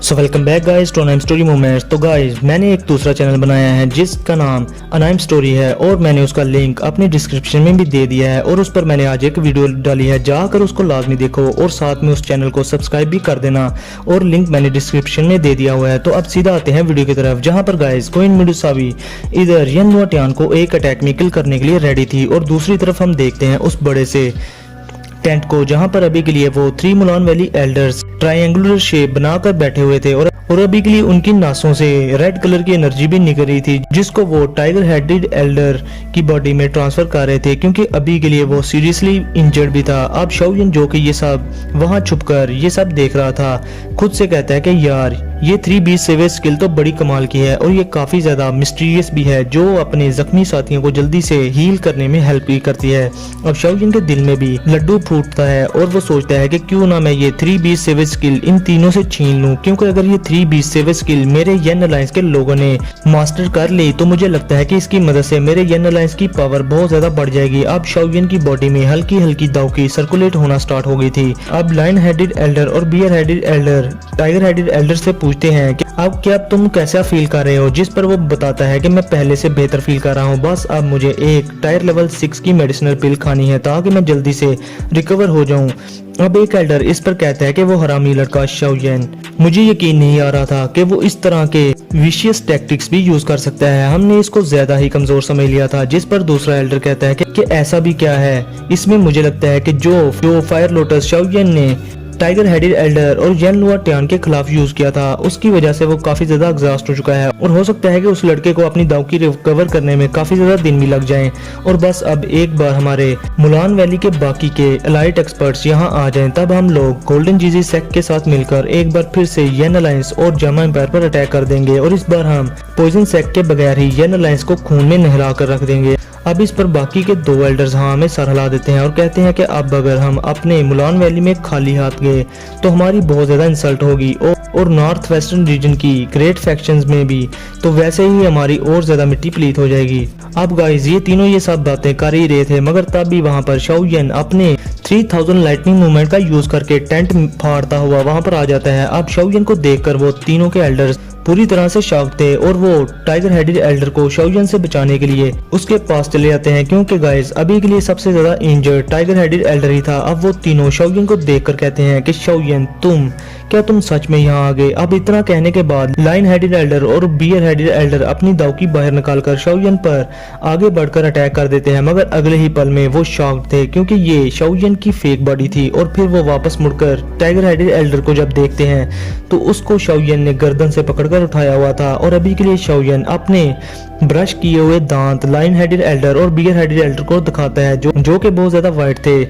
So welcome back guys to anime story moments. तो guys मैंने एक दूसरा चैनल बनाया है जिसका नाम अनाइम स्टोरी है और मैंने उसका लिंक अपने डिस्क्रिप्शन में भी दे दिया है और उस पर मैंने आज एक वीडियो डाली है, जाकर उसको लाजमी देखो और साथ में उस चैनल को सब्सक्राइब भी कर देना और लिंक मैंने डिस्क्रिप्शन में दे दिया हुआ है। तो अब सीधा आते हैं वीडियो की तरफ, जहाँ पर गाइस क्वीन मिडुसावी इधर यन लुआटियान को एक अटैक में किल करने के लिए रेडी थी और दूसरी तरफ हम देखते हैं उस बड़े से टेंट को, जहां पर अभी के लिए वो 3 Mulan valley elders triangular shape बनाकर बैठे हुए थे और अभी के लिए उनकी नासों से रेड कलर की एनर्जी भी निकल रही थी, जिसको वो टाइगर हेडेड एल्डर की बॉडी में ट्रांसफर कर रहे थे, क्योंकि अभी के लिए वो सीरियसली इंजर्ड भी था। अब शाओयन जो कि ये सब वहां छुपकर ये सब देख रहा था, खुद से कहता है कि यार ये 3 बीस्ट सेवेज स्किल तो बड़ी कमाल की है और ये काफी ज्यादा मिस्टीरियस भी है, जो अपने जख्मी साथियों को जल्दी से हील करने में हेल्प भी करती है। अब शाओयन के दिल में भी लड्डू फूटता है और वो सोचता है कि क्यों ना मैं ये 3 बीस्ट सेवेज स्किल इन तीनों से छीन लूं, क्योंकि अगर ये 3 बीस्ट सेवेज स्किल मेरे यन अलायंस के लोगों ने मास्टर कर ली तो मुझे लगता है कि इसकी मदद से मेरे यन अलायंस की पावर बहुत ज्यादा बढ़ जाएगी। अब शाओयन की बॉडी में हल्की हल्की दावकी सर्कुलेट होना स्टार्ट हो गई थी। अब लायन हेडेड एल्डर और bear headed elder tiger headed elder से पूछते हैं कि अब क्या तुम कैसा फील कर रहे हो, जिस पर वो बताता है कि मैं पहले से बेहतर फील कर रहा हूँ, बस अब मुझे एक टायर लेवल 6 की मेडिसिनल पिल खानी है ताकि मैं जल्दी से रिकवर हो जाऊं। अब एक एल्डर इस पर कहता है कि वो हरामी लड़का शाओयन, मुझे यकीन नहीं आ रहा था कि वो इस तरह के विशियस टैक्टिक्स भी यूज कर सकता है, हमने इसको ज्यादा ही कमजोर समझ लिया था। जिस पर दूसरा एल्डर कहता है कि ऐसा भी क्या है इसमें, मुझे लगता है कि जो फायर लोटस शाओयन ने टाइगर हेडेड एल्डर और यन लुआटियान के खिलाफ यूज किया था उसकी वजह से वो काफी ज्यादा एग्जॉस्ट हो चुका है और हो सकता है कि उस लड़के को अपनी दाव की रिकवर करने में काफी ज्यादा दिन भी लग जाएं। और बस अब एक बार हमारे मुलान वैली के बाकी के एलाइट एक्सपर्ट्स यहाँ आ जाएं, तब हम लोग गोल्डन जीजी सेक्ट के साथ मिलकर एक बार फिर से यन अलायंस और जामा एम्पायर पर अटैक कर देंगे और इस बार हम पॉइजन सेक्ट के बगैर ही यन अलायंस को खून में नहला कर रख देंगे। अब इस पर बाकी के 2 एल्डर्स हाँ में सर हिला देते हैं और कहते हैं कि अब अगर हम अपने मुलान वैली में खाली हाथ गए तो हमारी बहुत ज्यादा इंसल्ट होगी और नॉर्थ वेस्टर्न रीजन की ग्रेट फैक्शंस में भी तो वैसे ही हमारी और ज्यादा मिट्टी पलीत हो जाएगी। अब गाइस ये तीनों ये सब बातें कर ही रहे थे, मगर तब भी वहां पर शाओयन अपने 3000 लाइटनिंग मूवमेंट का यूज करके टेंट फाड़ता हुआ वहां पर आ जाता है। अब शाओयन को देखकर वो तीनों के एल्डर्स पूरी तरह से शॉक थे और वो टाइगर हेडेड एल्डर को शाओयन से बचाने के लिए उसके पास चले जाते हैं, क्योंकि गाइस अभी के लिए सबसे ज्यादा इंजर्ड टाइगर हेडेड एल्डर ही था। अब वो तीनों शाओयन को देखकर कहते हैं कि शाओयन क्या तुम सच में यहाँ आ गए। अब इतना कहने के बाद लाइन हेडेड एल्डर और बियर हेडेड एल्डर अपनी दाव की बाहर निकालकर शाओयन पर आगे बढ़कर अटैक कर देते हैं, मगर अगले ही पल में वो शॉक्ड थे क्योंकि ये शाओयन की फेक बॉडी थी। और फिर वो वापस मुड़कर टाइगर हेडेड एल्डर को जब देखते हैं तो उसको शाओयन ने गर्दन से पकड़कर उठाया हुआ था और अभी के लिए शाओयन अपने ब्रश किए हुए दांत लाइन हेडेड एल्डर और बियर हेडेड एल्डर को दिखाता है, जो कि बहुत ज्यादा वाइट थे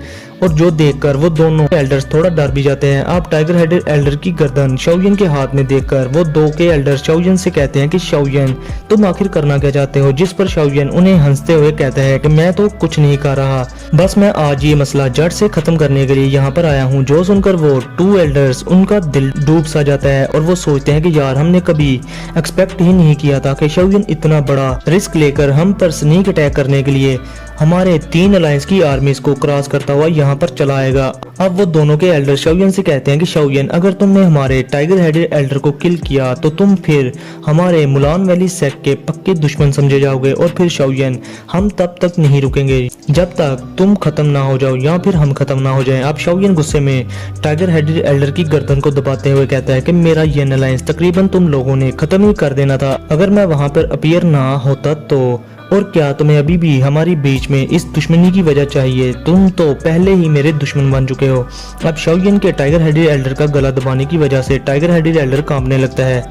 और जो देखकर वो दोनों एल्डर्स थोड़ा डर भी जाते हैं। अब टाइगर हेडेड एल्डर की गर्दन शाओयन के हाथ में देखकर वो 2 के एल्डर्स शाओयन से कहते हैं कि शाओयन तुम आखिर करना क्या चाहते हो, जिस पर शाओयन उन्हें हंसते हुए कहता है कि मैं तो कुछ नहीं कर रहा, बस मैं आज ये मसला जड़ से खत्म करने के लिए यहाँ पर आया हूँ। जो सुनकर वो 2 एल्डर्स उनका दिल डूब सा जाता है और वो सोचते हैं कि यार हमने कभी एक्सपेक्ट ही नहीं किया था कि शाओयन इतना बड़ा रिस्क लेकर हम पर स्नीक अटैक करने के लिए हमारे 3 अलायंस की आर्मीज को क्रॉस करता हुआ यहाँ पर चला आएगा। अब वो दोनों के एल्डर शाओयन से कहते हैं कि शाओयन अगर तुमने हमारे टाइगर हेडेड एल्डर को किल किया तो तुम फिर हमारे मुलान वैली सेक्ट के पक्के दुश्मन समझे जाओगे और फिर शाओयन हम तब तक नहीं रुकेंगे जब तक तुम खत्म ना हो जाओ या फिर हम खत्म ना हो जाएं। अब शाओयन गुस्से में टाइगर हेडेड एल्डर की गर्दन को दबाते हुए कहता है कि मेरा यन अलायंस तकरीबन तुम लोगों ने खत्म ही कर देना था अगर मैं वहां पर अपीयर ना होता तो, और क्या तुम्हें अभी भी हमारी बीच में इस दुश्मनी की वजह चाहिए, तुम तो पहले ही मेरे दुश्मन बन चुके हो। अब शाओयन के टाइगर हेडेड एल्डर का गला दबाने की वजह से टाइगर हेडेड एल्डर कांपने लगता है।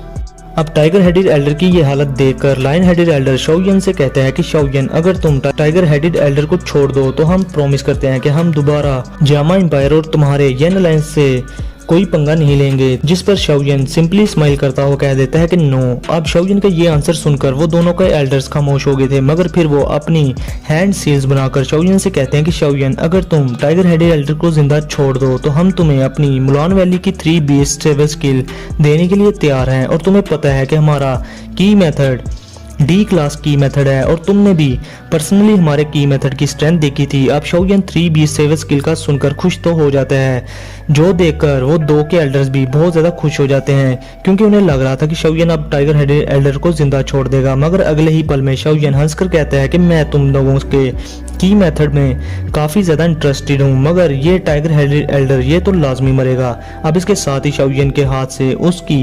अब टाइगर हेडेड एल्डर की ये हालत देखकर लाइन हेडेड एल्डर शाओयन से कहता है कि शाओयन अगर तुम टाइगर हेडेड एल्डर को छोड़ दो तो हम प्रॉमिस करते हैं कि हम दोबारा जामा एम्पायर और तुम्हारे यन अलायंस से कोई पंगा नहीं लेंगे। जिस पर शाओयन सिंपली स्माइल करता हुआ कह देता है कि नो। अब शाओयन का ये आंसर सुनकर वो दोनों के एल्डर्स खामोश हो गए थे, मगर फिर वो अपनी हैंड सील्स बनाकर शाओयन से कहते हैं कि शाओयन अगर तुम टाइगर हेडेड एल्डर को जिंदा छोड़ दो तो हम तुम्हें अपनी मुलान वैली की 3 बीस्ट सेवेज स्किल देने के लिए तैयार हैं और तुम्हें पता है कि हमारा की मेथड D क्लास की मेथड है और तुमने भी पर्सनली हमारे की मेथड की स्ट्रेंथ देखी थी। अब शाओयन 3B सेव स्किल का सुनकर खुश तो हो जाता है, जो देखकर वो 2 के एल्डर्स भी बहुत ज्यादा खुश हो जाते हैं, क्योंकि उन्हें लग रहा था कि शाओयन अब टाइगर हेडेड एल्डर को जिंदा छोड़ देगा। मगर अगले ही पल में शाओयन हंसकर कहता है कि मैं तुम लोगों के की मेथड में काफी ज्यादा इंटरेस्टेड हूँ, मगर ये टाइगर हेडेड एल्डर ये तो लाजमी मरेगा। अब इसके साथ ही शाओयन के हाथ से उसकी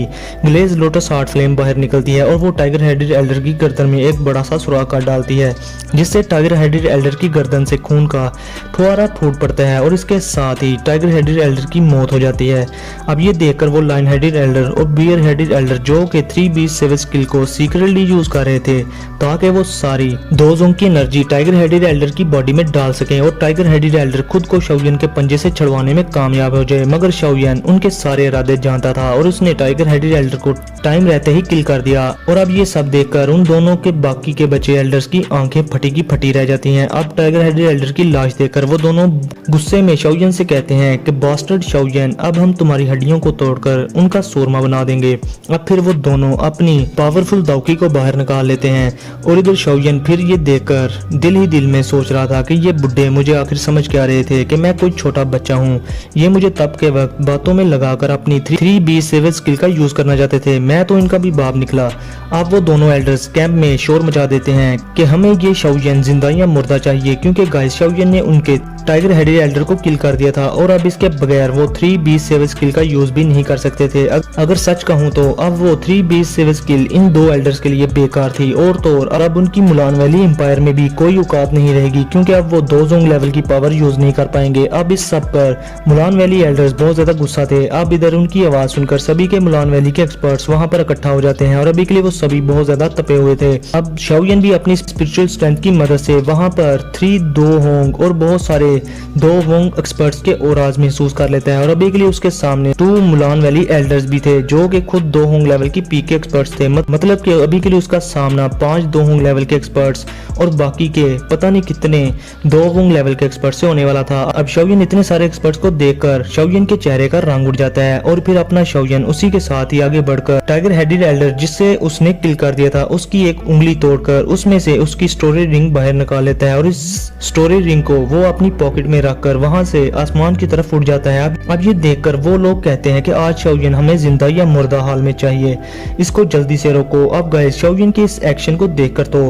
ग्लेज लोटस हार्ट फ्लेम बाहर निकलती है और वो टाइगर हेडेड एल्डर की गर्दन में एक बड़ा सा सुराख कर डालती है, जिससे टाइगर हेडेड एल्डर की गर्दन से खून का फुहारा फूट पड़ता है और इसके साथ ही टाइगर हेडेड एल्डर की मौत हो जाती है। अब ये देखकर वो लायन हेडेड एल्डर और बियर हेडेड एल्डर जो कि 3B सेव स्किल को सीक्रेटली यूज कर रहे थे ताकि वो सारी 2 जोंग की एनर्जी टाइगर हेडेड एल्डर की बॉडी में डाल सकें और टाइगर हेडेड एल्डर खुद को शाओयन के पंजे से छुड़वाने में कामयाब हो जाए। मगर शाओयन उनके सारे इरादे जानता था और उसने टाइगर हेडेड एल्डर को टाइम रहते ही किल कर दिया। और अब ये सब देखकर उन दोनों के बाकी के बचे एल्डर्स की आंखें फटी की फटी रह जाती हैं। अब टाइगर हेडेड एल्डर की लाश देखकर वो दोनों गुस्से में शाओयन से कहते हैं कि बास्टर्ड शाओयन, अब हम तुम्हारी हड्डियों को तोड़कर उनका सूरमा बना देंगे। अब फिर वो दोनों अपनी पावरफुल दावकी को बाहर निकाल लेते हैं और इधर शाओयन फिर ये देखकर दिल ही दिल में सोच रहा था कि ये बुड्ढे मुझे आखिर समझ क्या रहे थे कि मैं कोई छोटा बच्चा हूँ। ये मुझे तब के वक्त बातों में लगाकर अपनी 3B सेव स्किल का यूज करना चाहते थे, मैं तो इनका भी बाप निकला। अब वो दोनों एल्डर्स कैंप में शोर मचा देते हैं कि हमें ये शाओयन जिंदा या मुर्दा चाहिए, क्योंकि गाइस शाओयन ने उनके टाइगर हेडेड एल्डर को किल कर दिया था और अब इसके बगैर वो 3B सेव स्किल का यूज भी नहीं कर सकते थे। अगर सच कहूँ तो अब वो 3B save skill in 2 elders के लिए बेकार थी और तो और अब उनकी मुलान वैली एम्पायर में भी कोई औकात नहीं रहेगी, क्योंकि अब वो 2 जोंग लेवल की पावर यूज नहीं कर पाएंगे। अब इस सब पर मुलान वैली एल्डर्स बहुत ज्यादा गुस्सा थे। अब इधर उनकी आवाज सुनकर सभी के मुलान वैली के एक्सपर्ट्स वहां पर इकट्ठा हो जाते हैं और अभी के लिए वो सभी बहुत ज्यादा तपे हुए थे। अब शाओयन भी अपनी स्पिरिचुअल स्ट्रेंथ की मदद से वहां पर 3 होंग और बहुत सारे 2 होंग एक्सपर्ट्स के औराज महसूस कर लेता है और अभी के लिए उसके सामने 2 मुलान वैली एल्डर्स भी थे जो कि खुद 2 होंग लेवल की पीक के एक्सपर्ट्स थे। मतलब कि अभी के लिए उसका सामना 5 2 होंग लेवल के एक्सपर्ट्स और बाकी के पता नहीं कितने 2 होंग लेवल के एक्सपर्ट्स से होने वाला था। अब शाओयन इतने सारे एक्सपर्ट्स को देखकर शाओयन के चेहरे का रंग उड़ जाता है और फिर अपना शाओयन उसी के साथ ही आगे बढ़कर टाइगर हेडेड एल्डर जिससे उसने किल कर दिया था उसकी एक उंगली तोड़कर उसमें से उसकी स्टोरी रिंग बाहर निकाल लेता है और इस स्टोरी रिंग को वो अपनी पॉकेट में रखकर वहां से आसमान की तरफ उड़ जाता है। अब ये देखकर वो लोग कहते हैं कि आज शाओयन हमें जिंदा या मुर्दा हाल में चाहिए, इसको जल्दी से रोको। अब गाइस शाओयन के इस एक्शन को देखकर तो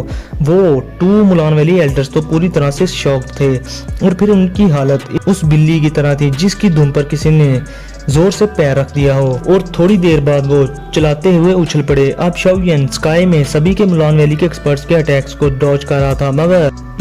वो 2 मुलान वैली एल्डर्स तो पूरी तरह से शॉक थे और फिर उनकी हालत उस बिल्ली की तरह थी जिसकी दुम पर किसी ने जोर से पैर रख दिया हो और थोड़ी देर बाद वो चलाते हुए उछल पड़े। अब शाओयन स्काई में सभी के मुलान वैली के एक्सपर्ट्स के अटैक्स को डॉज कर रहा था,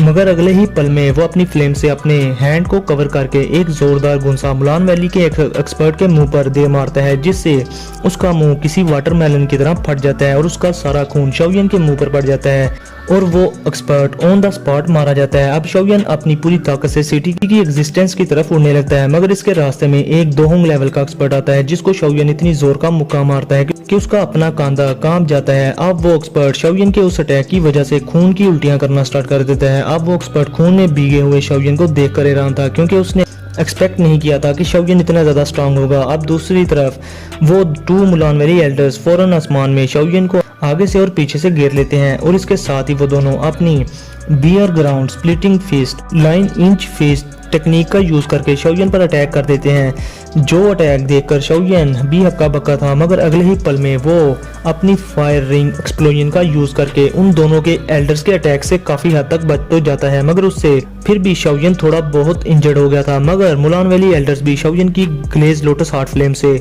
मगर अगले ही पल में वो अपनी फ्लेम से अपने हैंड को कवर करके एक जोरदार गुंसा मुलान वैली के एक एक्सपर्ट के मुंह पर दे मारता है, जिससे उसका मुंह किसी वाटरमेलन की तरह फट जाता है और उसका सारा खून शाओयन के मुंह पर पड़ जाता है और वो एक्सपर्ट ऑन द स्पॉट मारा जाता है। अब शाओयन अपनी पूरी ताकत से सिटी की एग्जिस्टेंस की तरफ उड़ने लगता है, मगर इसके रास्ते में एक 2 होंग लेवल का एक्सपर्ट आता है जिसको शाओयन इतनी जोर का मुक्का मारता है कि उसका अपना कांधा कांप जाता है। अब वो एक्सपर्ट शाओयन के उस अटैक की वजह से खून की उल्टियां करना स्टार्ट कर देता है। अब वो एक्सपर्ट खून में भीगे हुए शाओयन को देख कर हैरान था, क्योंकि उसने एक्सपेक्ट नहीं किया था कि शाओयन इतना ज्यादा स्ट्रांग होगा। अब दूसरी तरफ वो 2 मुलान वैली एल्डर्स फौरन आसमान में शाओयन को आगे से और पीछे से घेर लेते हैं और इसके साथ ही वो दोनों अपनी bear ground splitting fist line inch fist technique का यूज करके शाओयन पर अटैक कर देते हैं, जो अटैक देखकर शाओयन भी हक्का बक्का था। मगर अगले ही पल में वो अपनी फायर रिंग एक्सप्लोजन का यूज करके उन दोनों के एल्डर्स के अटैक से काफी हद तक बच तो जाता है, मगर उससे फिर भी शाओयन थोड़ा बहुत इंजर्ड हो गया था। मगर मुलान वैली एल्डर्स भी शाओयन की ग्लेज लोटस हार्ट फ्लेम से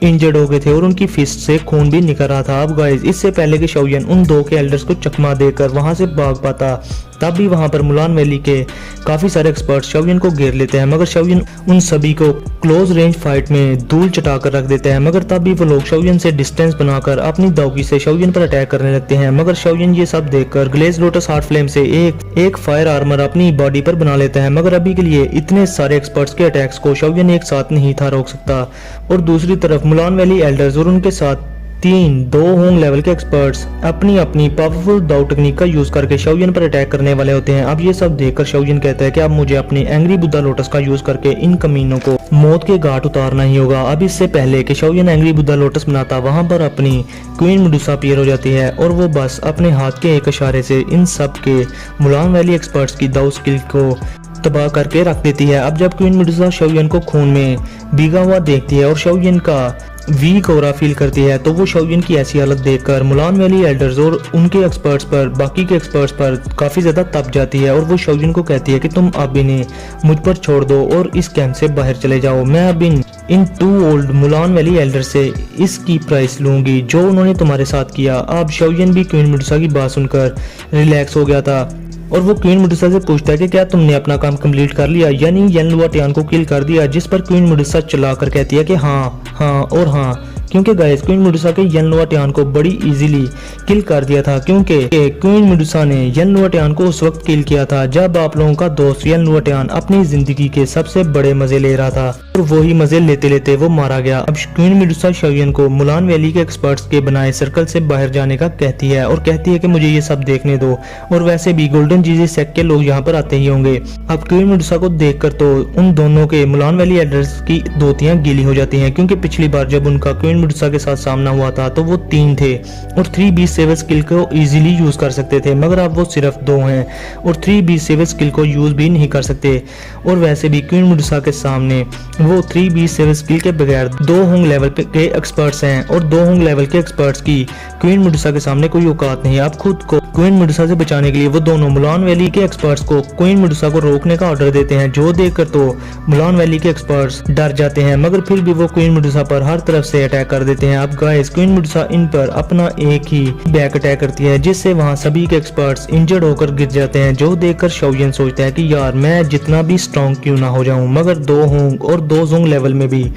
इंजर्ड हो गए थे और उनकी फिस्ट से खून भी निकल रहा था। अब गाइस इससे पहले कि शाओयन उन 2 के एल्डर्स को चकमा देकर वहां से भाग पाता, तब भी वहां पर मुलान वैली के काफी सारे एक्सपर्ट्स शाओयन को घेर लेते हैं, मगर शाओयन उन सभी को क्लोज रेंज फाइट में धूल चटाकर रख देते हैं। मगर तब भी वो लोग शाओयन से डिस्टेंस बनाकर अपनी दावकी से शाओयन पर अटैक करने लगते हैं, मगर शाओयन ये सब देखकर ग्लेज लोटस हार्ट फ्लेम से एक फायर आर्मर अपनी बॉडी पर बना लेता है। मगर अभी के लिए इतने सारे एक्सपर्ट्स के अटैक्स को शाओयन एक साथ नहीं था रोक सकता। और दूसरी तरफ मुलान वैली एल्डर्स और उनके साथ दो होंग लेवल के एक्सपर्ट्स अपनी अपनी पावरफुल दाव टेक्निक का यूज करके शाओयन पर अटैक करने वाले होते हैं। अब ये सब देखकर शाओयन कहता है कि अब मुझे अपनी एंग्री बुद्धा लोटस का यूज करके इन कमीनों को मौत के घाट उतारना ही होगा। अब इससे पहले कि शाओयन एंग्री बुद्धा लोटस बनाता, वहां पर अपनी क्वीन मेडुसा अपीयर हो जाती है और वो बस अपने हाथ के एक इशारे से इन सब के मुलान वैली एक्सपर्ट्स की दाव स्किल को तबाह करके रख देती है। अब जब क्वीन मेडुसा शाओयन को खून में भीगा हुआ देखती है और शाओयन का वीक ऑरा फील करती है, तो वो शाओयन की ऐसी हालत देखकर मुलान वैली एल्डर्स और उनके एक्सपर्ट्स पर, बाकी के एक्सपर्ट्स पर काफी ज्यादा तप जाती है और वो शाओयन को कहती है कि तुम अब इन्हें मुझ पर छोड़ दो और इस कैंप से बाहर चले जाओ। मैं अब इन 2 ओल्ड मुलान वैली एल्डर से इसकी प्राइस लूंगी जो उन्होंने तुम्हारे साथ किया। अब शाओयन भी क्वीन मेडुसा की बात सुनकर रिलैक्स हो गया था और वो क्वीन मेडुसा से पूछता है कि क्या तुमने अपना काम कंप्लीट कर लिया, यानी येन लुआटियान को किल कर दिया। जिस पर क्वीन मेडुसा चिल्लाकर कहती है कि हाँ और हाँ, क्योंकि गाइस क्वीन मेडुसा के येन लुआटियान को बड़ी इजीली किल कर दिया था, क्योंकि क्वीन मेडुसा ने येन लुआटियान को उस वक्त किल किया था जब आप लोगों का दोस्त येन लुआटियान अपनी जिंदगी के सबसे बड़े मजे ले रहा था और वही मजे लेते लेते वो मारा गया। अब क्वीन मेडुसा शाओयन को मुलान वैली के एक्सपर्ट्स के बनाए सर्कल से बाहर जाने का कहती है और कहती है कि मुझे ये सब देखने दो, और वैसे भी गोल्डन जीजी सेक्ट के लोग यहाँ पर आते ही होंगे। अब क्वीन मेडुसा को देखकर तो उन दोनों के मुलान वैली एल्डर्स की धोतियां गीली हो जाती हैं, क्योंकि पिछली बार जब उनका क्वीन मेडुसा के साथ सामना हुआ था तो वो 3 थे और 3B7 स्किल को इजीली यूज कर सकते थे, मगर अब वो सिर्फ 2 हैं और 3B7 स्किल को यूज भी नहीं कर सकते। और वैसे भी क्वीन मेडुसा के सामने वो 3B7 स्किल के बगैर 2 होंग लेवल के एक्सपर्ट्स हैं और 2 होंग लेवल के एक्सपर्ट्स की क्वीन मेडुसा के सामने कोई औकात नहीं। अब खुद को क्वीन मेडुसा से बचाने के लिए वो दोनों मुलान वैली के एक्सपर्ट्स को क्वीन मेडुसा को रोकने का ऑर्डर देते हैं, जो देखकर तो मुलान वैली के एक्सपर्ट्स डर जाते हैं, मगर फिर भी वो क्वीन मेडुसा पर हर तरफ से अटैक कर देते हैं। अब गाइस क्वीन मेडुसा इन पर अपना एक ही बैक अटैक करती है, जिससे वहां सभी के एक्सपर्ट्स इंजर्ड होकर गिर जाते हैं, जो देखकर शाओयन सोचता है कि यार मैं जितना भी स्ट्रॉन्ग क्यों ना हो जाऊं, मगर 2 होंग और 2 जोंग लेवल में भी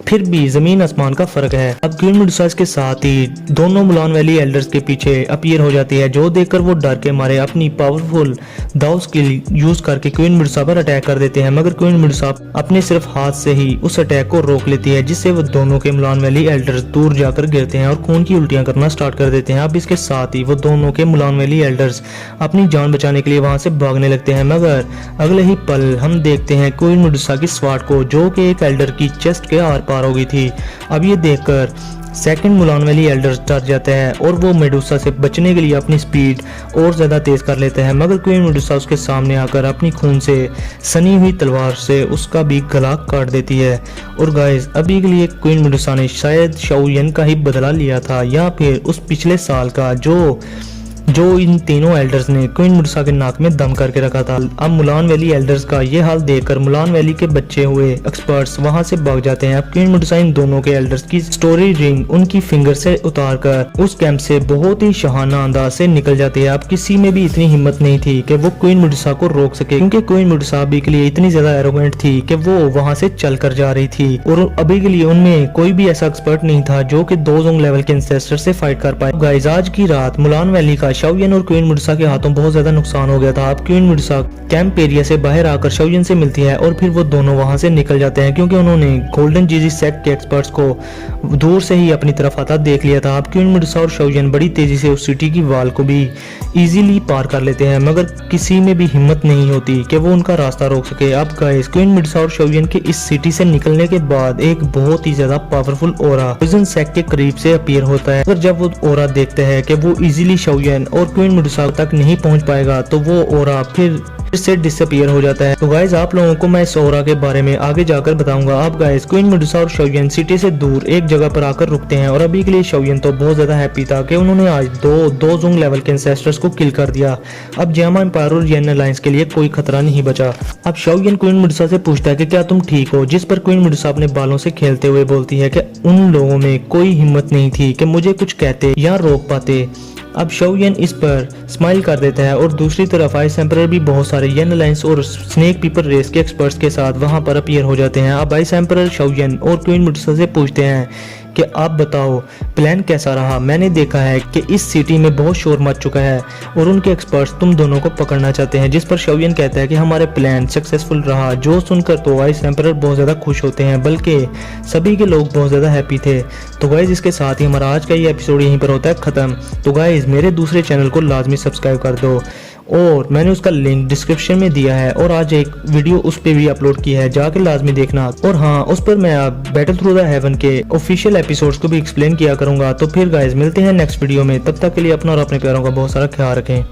फिर भी जमीन आसमान का फर्क है। अब क्वीन मेडुसा के साथ ही दोनों मुलान वैली एल्डर्स के पीछे अपीयर हो जाती है, जो देखकर वो डर के मारे अपनी पावरफुल दाव स्किल यूज करके क्वीन मेडुसा पर अटैक कर देते हैं, मगर क्वीन मेडुसा अपने सिर्फ हाथ से ही उस अटैक को रोक लेती है, जिससे वो दोनों के मुलान वैली एल्डर्स दूर जाकर गिरते हैं और खून की उल्टियां करना स्टार्ट कर देते हैं। अब इसके साथ ही वो दोनों के मुलान वैली एल्डर्स अपनी जान बचाने के लिए वहां से भागने लगते हैं, मगर अगले ही पल हम देखते हैं क्वीन मेडुसा की स्वाट को, जो कि एक एल्डर की चेस्ट के आर पार हो गई थी। अब ये देखकर सेकंड मुलान वैली एल्डर डर जाता है और वो मेडुसा से बचने के लिए अपनी स्पीड और ज्यादा तेज कर लेता है, मगर क्वीन मेडुसा उसके सामने आकर अपनी खून से सनी हुई तलवार से उसका भी गला काट देती है। और गाइस अभी के लिए क्वीन मेडुसा ने शायद शाओयन का ही बदला लिया था या फिर उस पिछले साल का जो इन तीनों एल्डर्स ने क्वीन मेडुसा के नाक में दम करके रखा था। अब मुलान वैली एल्डर्स का ये हाल देखकर मुलान वैली के बच्चे हुए एक्सपर्ट्स वहां से भाग जाते हैं। अब क्वीन मेडुसा इन दोनों के एल्डर्स की स्टोरी रिंग उनकी फिंगर से उतारकर उस कैंप से बहुत ही शहाना अंदाज से निकल जाती है। अब किसी में भी इतनी हिम्मत नहीं थी कि वो क्वीन मेडुसा को रोक सके, क्योंकि क्वीन मेडुसा अभी के लिए इतनी ज्यादा एरोगेंट थी कि वो वहां से चल कर जा रही थी और अभी के लिए उनमें कोई भी ऐसा एक्सपर्ट नहीं था जो कि 2 जोंग लेवल के इंसेस्टर से फाइट कर पाए। गाइस आज की रात मुलान वैली का शाओयन और क्वीन मेडुसा के हाथों बहुत ज्यादा नुकसान हो गया था। अब क्वीन मेडुसा कैंप एरिया से बाहर आकर शाओयन से मिलती है और फिर वो दोनों वहां से निकल जाते हैं, क्योंकि उन्होंने गोल्डन जीजी सेक्ट के एक्सपर्ट्स को दूर से ही अपनी तरफ आता देख लिया था। अब क्वीन मेडुसा और शाओयन बड़ी तेजी से उस सिटी की वाल को भी इजीली पार कर लेते हैं, मगर किसी में भी हिम्मत नहीं होती कि वो उनका रास्ता रोक सके। अब गाइस क्वीन मेडुसा और शाओयन के इस सिटी से निकलने के बाद एक बहुत ही ज्यादा पावरफुल ओरा पॉइजन सेक्ट के करीब से अपीयर होता है, और जब वो ओरा देखते हैं कि वो इजीली शाओयन और क्वीन मेडुसा तक नहीं पहुंच पाएगा, तो वो ओरा फिर से डिसअपीयर हो जाता है। तो गाइस आप लोगों को मैं इस ओरा के बारे में आगे जाकर बताऊंगा। अब गाइस क्वीन मेडुसा और शाओयन सिटी से दूर एक जगह पर आकर रुकते हैं, और अभी के लिए शाओयन तो बहुत ज्यादा हैप्पी था कि उन्होंने आज दो जोंग लेवल के इंसेस्टर्स को किल कर दिया। अब जियामा एम्पायर और येन अलायंस के लिए कोई खतरा नहीं बचा। अब शाओयन क्वीन मेडुसा से पूछता है कि क्या तुम ठीक हो, जिस पर क्वीन मेडुसा अपने बालों से खेलते हुए बोलती है कि उन लोगों में कोई हिम्मत नहीं थी कि मुझे कुछ कहते या रोक पाते। अब शाओयन इस पर स्माइल कर देता है, और दूसरी तरफ आइस एम्परर भी बहुत सारे येन अलायंस और स्नेक पीपल रेस के एक्सपर्ट्स के साथ वहां पर अपीयर हो जाते हैं। अब आइस एम्परर शाओयन और क्वीन मेडुसा से पूछते हैं कि आप बताओ प्लान कैसा रहा। मैंने देखा है कि इस सिटी में बहुत शोर मच चुका है और उनके एक्सपर्ट्स तुम दोनों को पकड़ना चाहते हैं, जिस पर शवियन कहता है कि हमारे प्लान सक्सेसफुल रहा। जो सुनकर तो वाइस एम्परर बहुत ज़्यादा खुश होते हैं, बल्कि सभी के लोग बहुत ज़्यादा हैप्पी थे। तो गाइज इसके साथ ही हमारा आज का ये एपिसोड यहीं पर होता है ख़त्म। तो गाइज मेरे दूसरे चैनल को लाजमी सब्सक्राइब कर दो और मैंने उसका लिंक डिस्क्रिप्शन में दिया है और आज एक वीडियो उस पर भी अपलोड की है, जाकर लाजमी देखना। और हाँ, उस पर मैं अब बैटल थ्रू द हेवन के ऑफिशियल एपिसोड्स को भी एक्सप्लेन किया करूंगा। तो फिर गाइज मिलते हैं नेक्स्ट वीडियो में, तब तक के लिए अपना और अपने प्यारों का बहुत सारा ख्याल रखें।